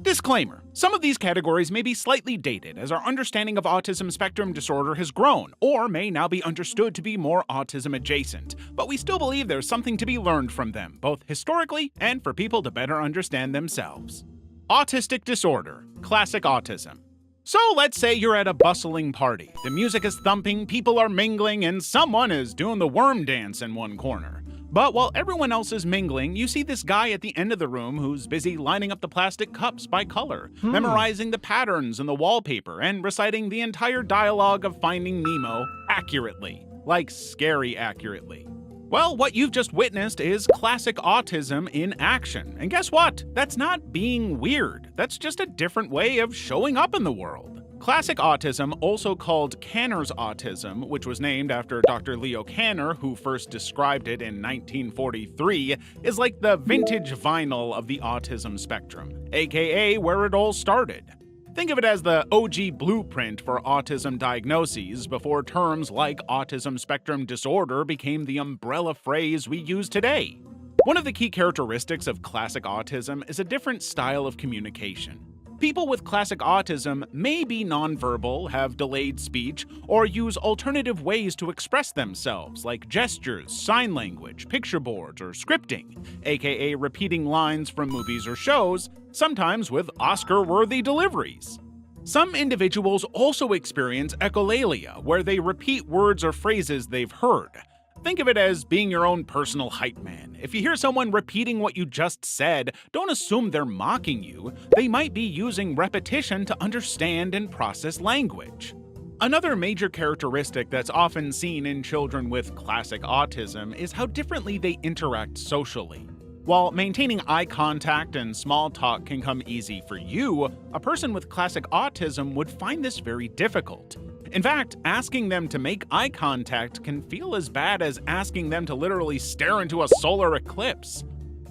Disclaimer: some of these categories may be slightly dated as our understanding of autism spectrum disorder has grown, or may now be understood to be more autism adjacent, but we still believe there's something to be learned from them, both historically and for people to better understand themselves. Autistic disorder, classic autism. So let's say you're at a bustling party. The music is thumping, people are mingling, and someone is doing the worm dance in one corner. But while everyone else is mingling, you see this guy at the end of the room who's busy lining up the plastic cups by color, memorizing the patterns in the wallpaper, and reciting the entire dialogue of Finding Nemo accurately. Like scary accurately. Well, what you've just witnessed is classic autism in action. And guess what? That's not being weird. That's just a different way of showing up in the world. Classic autism, also called Kanner's autism, which was named after Dr. Leo Kanner, who first described it in 1943, is like the vintage vinyl of the autism spectrum, aka where it all started. Think of it as the OG blueprint for autism diagnoses before terms like autism spectrum disorder became the umbrella phrase we use today. One of the key characteristics of classic autism is a different style of communication. People with classic autism may be nonverbal, have delayed speech, or use alternative ways to express themselves, like gestures, sign language, picture boards, or scripting, aka repeating lines from movies or shows, sometimes with Oscar-worthy deliveries. Some individuals also experience echolalia, where they repeat words or phrases they've heard. Think of it as being your own personal hype man. If you hear someone repeating what you just said, don't assume they're mocking you. They might be using repetition to understand and process language. Another major characteristic that's often seen in children with classic autism is how differently they interact socially. While maintaining eye contact and small talk can come easy for you, a person with classic autism would find this very difficult. In fact, asking them to make eye contact can feel as bad as asking them to literally stare into a solar eclipse.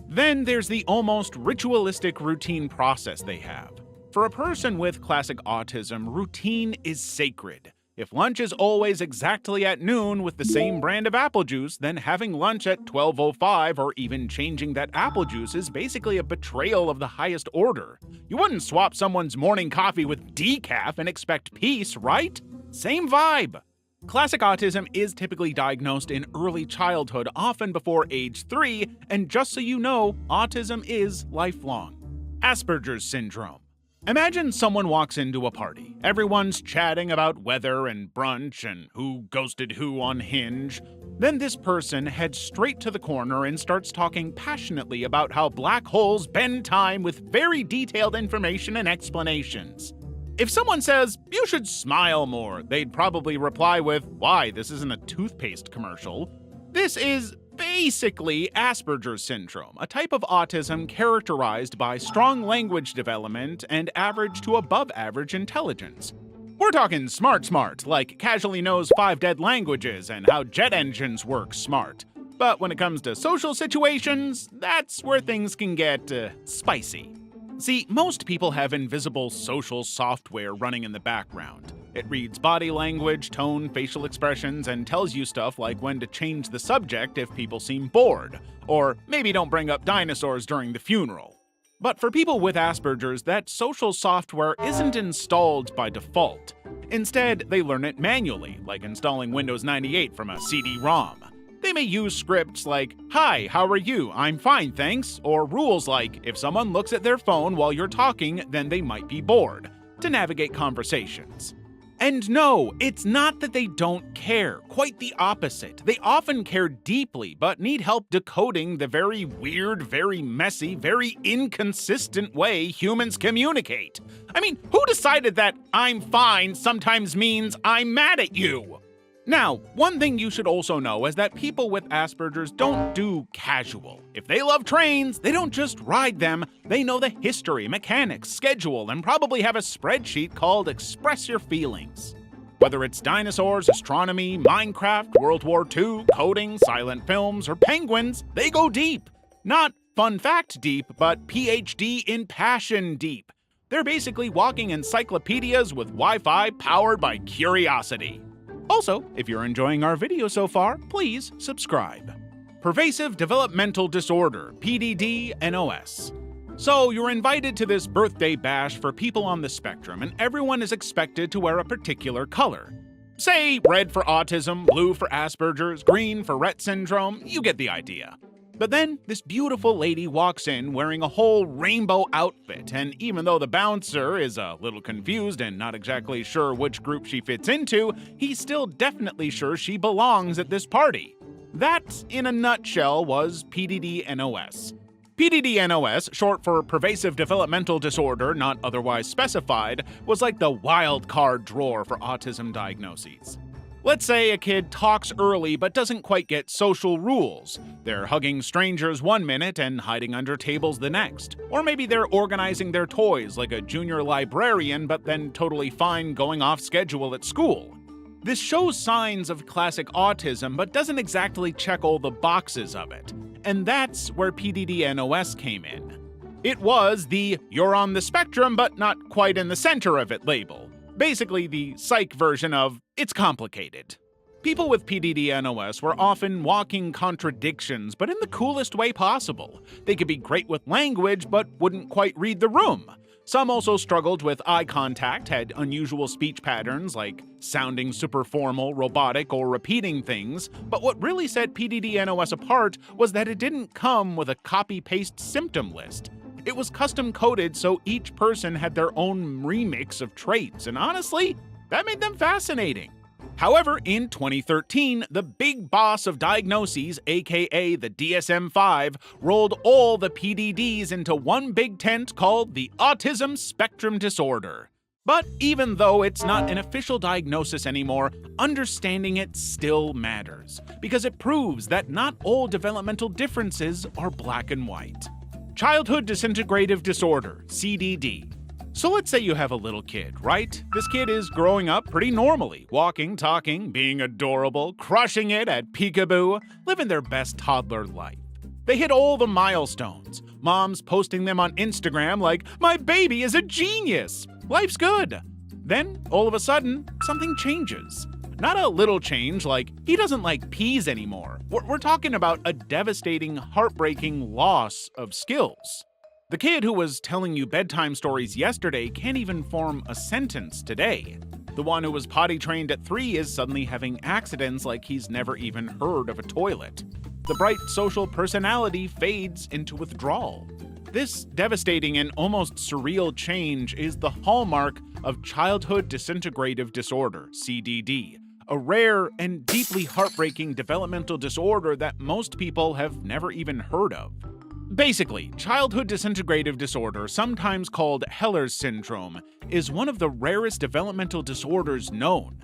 Then there's the almost ritualistic routine process they have. For a person with classic autism, routine is sacred. If lunch is always exactly at noon with the same brand of apple juice, then having lunch at 12:05 or even changing that apple juice is basically a betrayal of the highest order. You wouldn't swap someone's morning coffee with decaf and expect peace, right? Same vibe. Classic autism is typically diagnosed in early childhood, often before age 3, and just so you know, autism is lifelong. Asperger Syndrome. Imagine someone walks into a party. Everyone's chatting about weather and brunch and who ghosted who on Hinge. Then this person heads straight to the corner and starts talking passionately about how black holes bend time with very detailed information and explanations. If someone says, "You should smile more," they'd probably reply with, "Why, this isn't a toothpaste commercial." This is basically Asperger Syndrome, a type of autism characterized by strong language development and average to above average intelligence. We're talking smart, like casually knows 5 dead languages and how jet engines work smart. But when it comes to social situations, that's where things can get spicy. See, most people have invisible social software running in the background. It reads body language, tone, facial expressions, and tells you stuff like when to change the subject if people seem bored, or maybe don't bring up dinosaurs during the funeral. But for people with Asperger's, that social software isn't installed by default. Instead, they learn it manually, like installing Windows 98 from a CD-ROM. They may use scripts like, "Hi, how are you? I'm fine, thanks," or rules like, if someone looks at their phone while you're talking, then they might be bored, to navigate conversations. And no, it's not that they don't care. Quite the opposite. They often care deeply, but need help decoding the very weird, very messy, very inconsistent way humans communicate. I mean, who decided that "I'm fine" sometimes means "I'm mad at you"? Now, one thing you should also know is that people with Asperger's don't do casual. If they love trains, they don't just ride them, they know the history, mechanics, schedule, and probably have a spreadsheet called Express Your Feelings. Whether it's dinosaurs, astronomy, Minecraft, World War II, coding, silent films, or penguins, they go deep. Not fun fact deep, but PhD in passion deep. They're basically walking encyclopedias with Wi-Fi powered by curiosity. Also, if you're enjoying our video so far, please subscribe. Pervasive Developmental Disorder, PDD-NOS. So, you're invited to this birthday bash for people on the spectrum, and everyone is expected to wear a particular color. Say red for autism, blue for Asperger's, green for Rhett Syndrome, you get the idea. But then, this beautiful lady walks in wearing a whole rainbow outfit, and even though the bouncer is a little confused and not exactly sure which group she fits into, he's still definitely sure she belongs at this party. That, in a nutshell, was PDD-NOS. PDD-NOS, short for Pervasive Developmental Disorder not otherwise specified, was like the wild card drawer for autism diagnoses. Let's say a kid talks early but doesn't quite get social rules. They're hugging strangers one minute and hiding under tables the next. Or maybe they're organizing their toys like a junior librarian but then totally fine going off schedule at school. This shows signs of classic autism but doesn't exactly check all the boxes of it. And that's where PDD-NOS came in. It was the "you're on the spectrum but not quite in the center of it" label. Basically the psych version of "it's complicated." People with PDD-NOS were often walking contradictions, but in the coolest way possible. They could be great with language but wouldn't quite read the room. Some also struggled with eye contact, had unusual speech patterns like sounding super formal, robotic, or repeating things, but what really set PDD-NOS apart was that it didn't come with a copy-paste symptom list. It was custom-coded so each person had their own remix of traits, and honestly, that made them fascinating. However, in 2013, the big boss of diagnoses, aka the DSM-5, rolled all the PDDs into one big tent called the Autism Spectrum Disorder. But even though it's not an official diagnosis anymore, understanding it still matters, because it proves that not all developmental differences are black and white. Childhood Disintegrative Disorder, CDD. So let's say you have a little kid, right? This kid is growing up pretty normally, walking, talking, being adorable, crushing it at peekaboo, living their best toddler life. They hit all the milestones. Mom's posting them on Instagram like, "My baby is a genius! Life's good." Then, all of a sudden, something changes. Not a little change like, he doesn't like peas anymore. We're talking about a devastating, heartbreaking loss of skills. The kid who was telling you bedtime stories yesterday can't even form a sentence today. The one who was potty trained at 3 is suddenly having accidents like he's never even heard of a toilet. The bright social personality fades into withdrawal. This devastating and almost surreal change is the hallmark of Childhood Disintegrative Disorder, CDD, a rare and deeply heartbreaking developmental disorder that most people have never even heard of. Basically, childhood disintegrative disorder, sometimes called Rhett Syndrome, is one of the rarest developmental disorders known.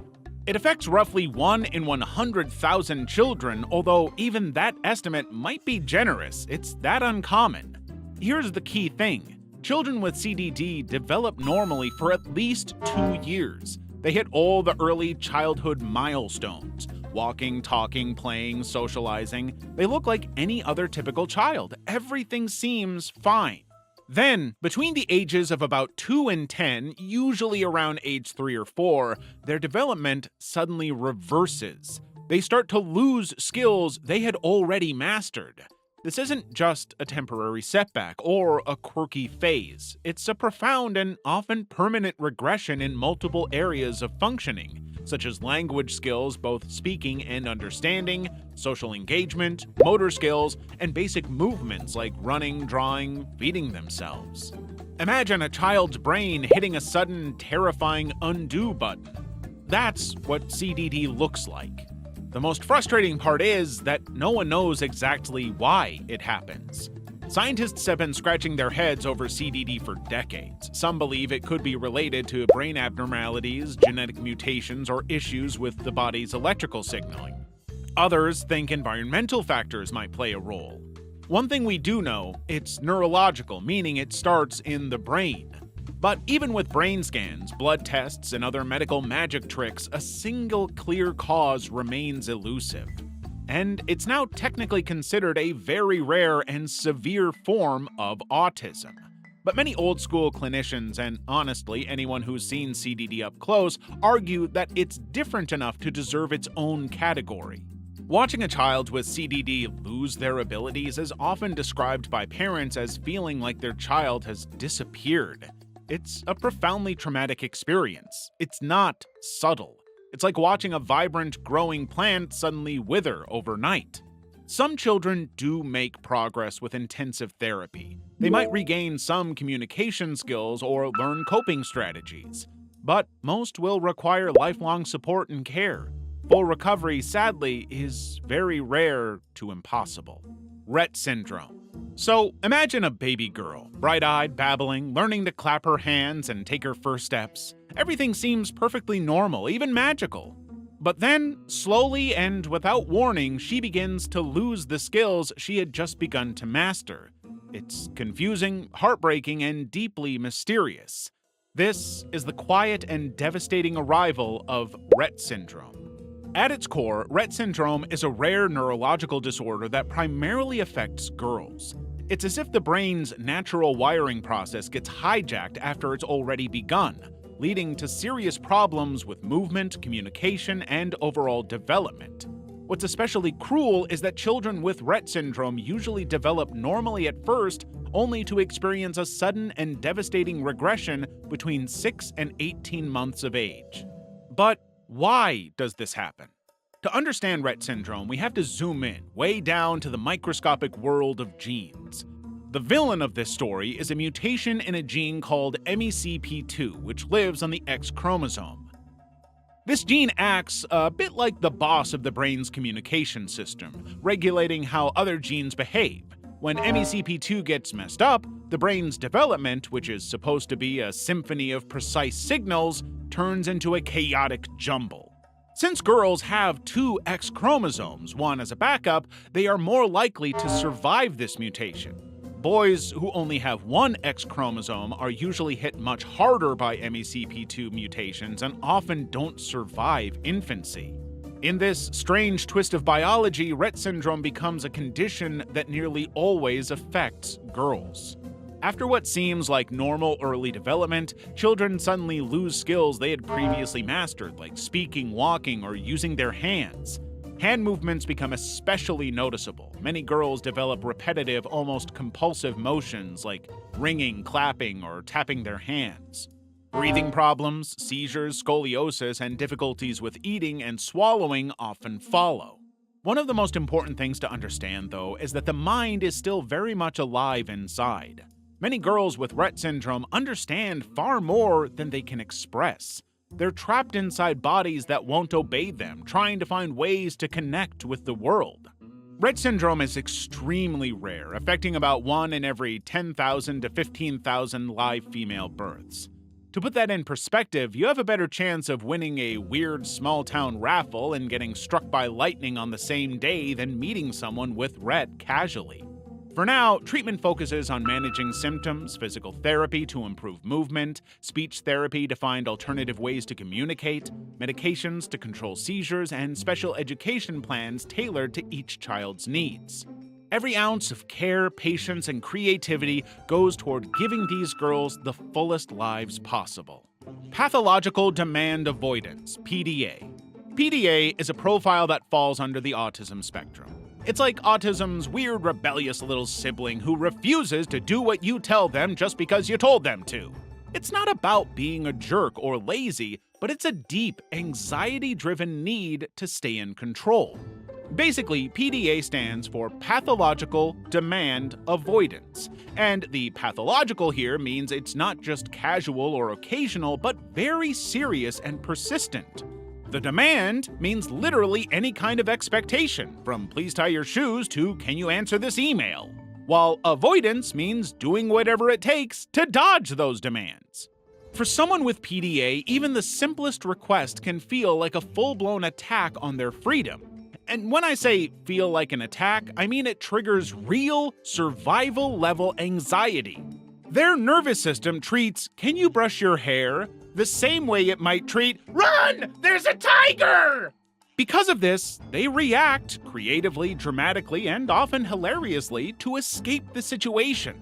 It affects roughly 1 in 100,000 children, although even that estimate might be generous. It's that uncommon. Here's the key thing. Children with CDD develop normally for at least 2 years. They hit all the early childhood milestones. Walking, talking, playing, socializing. They look like any other typical child. Everything seems fine. Then, between the ages of about 2 and 10, usually around age 3 or 4, their development suddenly reverses. They start to lose skills they had already mastered. This isn't just a temporary setback or a quirky phase. It's a profound and often permanent regression in multiple areas of functioning, such as language skills, both speaking and understanding, social engagement, motor skills, and basic movements like running, drawing, feeding themselves. Imagine a child's brain hitting a sudden, terrifying undo button. That's what CDD looks like. The most frustrating part is that no one knows exactly why it happens. Scientists have been scratching their heads over CDD for decades. Some believe it could be related to brain abnormalities, genetic mutations, or issues with the body's electrical signaling. Others think environmental factors might play a role. One thing we do know, it's neurological, meaning it starts in the brain. But even with brain scans, blood tests, and other medical magic tricks, a single clear cause remains elusive. And it's now technically considered a very rare and severe form of autism. But many old-school clinicians, and honestly anyone who's seen CDD up close, argue that it's different enough to deserve its own category. Watching a child with CDD lose their abilities is often described by parents as feeling like their child has disappeared. It's a profoundly traumatic experience. It's not subtle. It's like watching a vibrant, growing plant suddenly wither overnight. Some children do make progress with intensive therapy. They might regain some communication skills or learn coping strategies. But most will require lifelong support and care. Full recovery, sadly, is very rare to impossible. Rhett Syndrome. So imagine a baby girl, bright-eyed, babbling, learning to clap her hands and take her first steps. Everything seems perfectly normal, even magical. But then, slowly and without warning, she begins to lose the skills she had just begun to master. It's confusing, heartbreaking, and deeply mysterious. This is the quiet and devastating arrival of Rhett Syndrome. At its core, Rhett Syndrome is a rare neurological disorder that primarily affects girls. It's as if the brain's natural wiring process gets hijacked after it's already begun, leading to serious problems with movement, communication, and overall development. What's especially cruel is that children with Rhett syndrome usually develop normally at first, only to experience a sudden and devastating regression between 6 and 18 months of age. But why does this happen? To understand Rhett syndrome, we have to zoom in, way down to the microscopic world of genes. The villain of this story is a mutation in a gene called MECP2, which lives on the X chromosome. This gene acts a bit like the boss of the brain's communication system, regulating how other genes behave. When MECP2 gets messed up, the brain's development, which is supposed to be a symphony of precise signals, turns into a chaotic jumble. Since girls have 2 X chromosomes, one as a backup, they are more likely to survive this mutation. Boys who only have 1 X chromosome are usually hit much harder by MECP2 mutations and often don't survive infancy. In this strange twist of biology, Rhett syndrome becomes a condition that nearly always affects girls. After what seems like normal early development, children suddenly lose skills they had previously mastered, like speaking, walking, or using their hands. Hand movements become especially noticeable. Many girls develop repetitive, almost compulsive motions like ringing, clapping, or tapping their hands. Breathing problems, seizures, scoliosis, and difficulties with eating and swallowing often follow. One of the most important things to understand, though, is that the mind is still very much alive inside. Many girls with Rhett syndrome understand far more than they can express. They're trapped inside bodies that won't obey them, trying to find ways to connect with the world. Rhett syndrome is extremely rare, affecting about 1 in every 10,000 to 15,000 live female births. To put that in perspective, you have a better chance of winning a weird small-town raffle and getting struck by lightning on the same day than meeting someone with Rhett casually. For now, treatment focuses on managing symptoms, physical therapy to improve movement, speech therapy to find alternative ways to communicate, medications to control seizures, and special education plans tailored to each child's needs. Every ounce of care, patience, and creativity goes toward giving these girls the fullest lives possible. Pathological Demand Avoidance, PDA. PDA is a profile that falls under the autism spectrum. It's like autism's weird, rebellious little sibling who refuses to do what you tell them just because you told them to. It's not about being a jerk or lazy, but it's a deep, anxiety-driven need to stay in control. Basically, PDA stands for Pathological Demand Avoidance, and the pathological here means it's not just casual or occasional, but very serious and persistent. The demand means literally any kind of expectation, from please tie your shoes to can you answer this email, while avoidance means doing whatever it takes to dodge those demands. For someone with PDA, even the simplest request can feel like a full-blown attack on their freedom. And when I say feel like an attack, I mean it triggers real, survival-level anxiety. Their nervous system treats "can you brush your hair?" the same way it might treat "run! There's a tiger!" Because of this, they react creatively, dramatically, and often hilariously to escape the situation.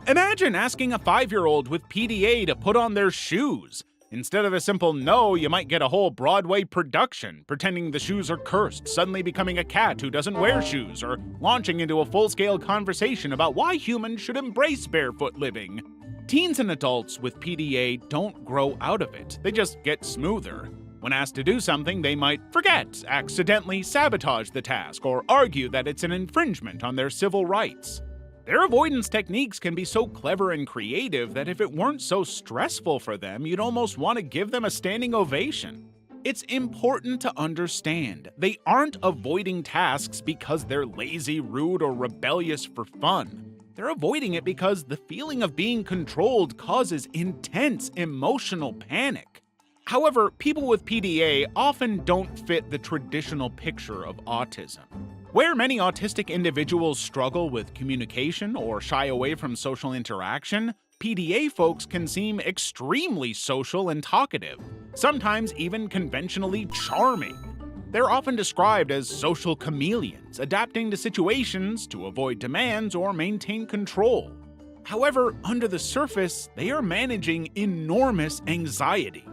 Imagine asking a 5-year-old with PDA to put on their shoes. Instead of a simple no, you might get a whole Broadway production, pretending the shoes are cursed, suddenly becoming a cat who doesn't wear shoes, or launching into a full-scale conversation about why humans should embrace barefoot living. Teens and adults with PDA don't grow out of it, they just get smoother. When asked to do something, they might forget, accidentally sabotage the task, or argue that it's an infringement on their civil rights. Their avoidance techniques can be so clever and creative that if it weren't so stressful for them, you'd almost want to give them a standing ovation. It's important to understand they aren't avoiding tasks because they're lazy, rude, or rebellious for fun. They're avoiding it because the feeling of being controlled causes intense emotional panic. However, people with PDA often don't fit the traditional picture of autism. Where many autistic individuals struggle with communication or shy away from social interaction, PDA folks can seem extremely social and talkative, sometimes even conventionally charming. They're often described as social chameleons, adapting to situations to avoid demands or maintain control. However, under the surface, they are managing enormous anxiety.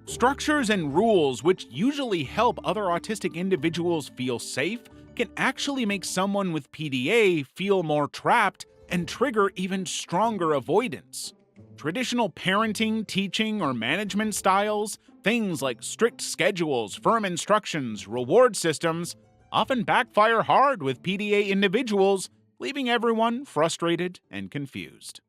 Structures and rules which usually help other autistic individuals feel safe can actually make someone with PDA feel more trapped and trigger even stronger avoidance. Traditional parenting, teaching, or management styles, things like strict schedules, firm instructions, reward systems, often backfire hard with PDA individuals, leaving everyone frustrated and confused.